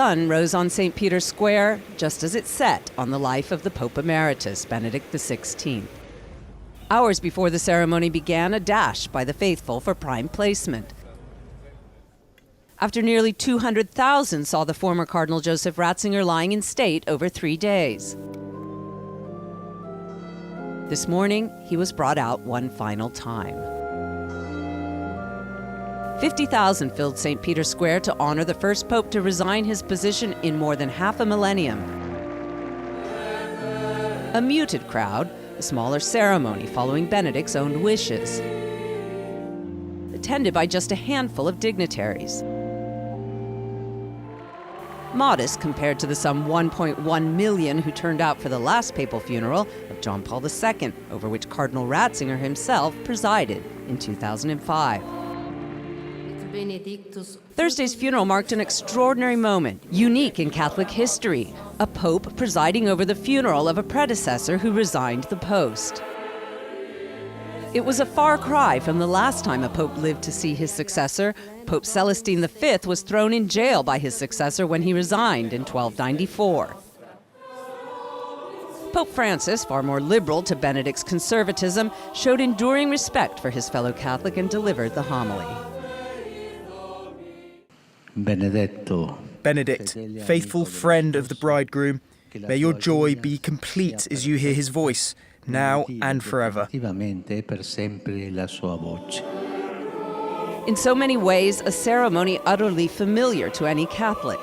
sun rose on St. Peter's Square just as it set on the life of the Pope Emeritus, Benedict XVI. Hours before the ceremony began, a dash by the faithful for prime placement. After nearly 200,000 saw the former Cardinal Joseph Ratzinger lying in state over 3 days. This morning, he was brought out one final time. 50,000 filled St. Peter's Square to honor the first pope to resign his position in more than half a millennium. A muted crowd, a smaller ceremony following Benedict's own wishes. Attended by just a handful of dignitaries. Modest compared to the some 1.1 million who turned out for the last papal funeral of John Paul II, over which Cardinal Ratzinger himself presided in 2005. Thursday's funeral marked an extraordinary moment, unique in Catholic history. A pope presiding over the funeral of a predecessor who resigned the post. It was a far cry from the last time a pope lived to see his successor. Pope Celestine V was thrown in jail by his successor when he resigned in 1294. Pope Francis, far more liberal to Benedict's conservatism, showed enduring respect for his fellow Catholic and delivered the homily. Benedict, faithful friend of the bridegroom, may your joy be complete as you hear his voice, now and forever. In so many ways, a ceremony utterly familiar to any Catholic,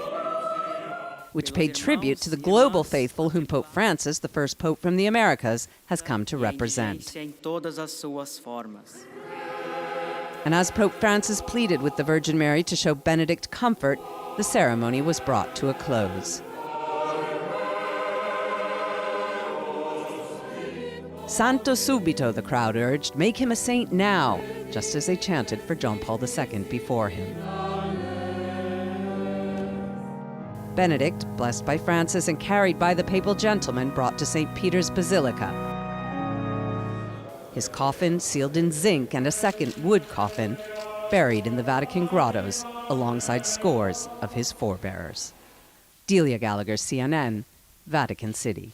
which paid tribute to the global faithful whom Pope Francis, the first pope from the Americas, has come to represent. And as Pope Francis pleaded with the Virgin Mary to show Benedict comfort, the ceremony was brought to a close. Santo subito, the crowd urged, make him a saint now, just as they chanted for John Paul II before him. Benedict, blessed by Francis and carried by the papal gentleman, brought to St. Peter's Basilica. His coffin sealed in zinc and a second wood coffin buried in the Vatican grottos alongside scores of his forebearers. Delia Gallagher, CNN, Vatican City.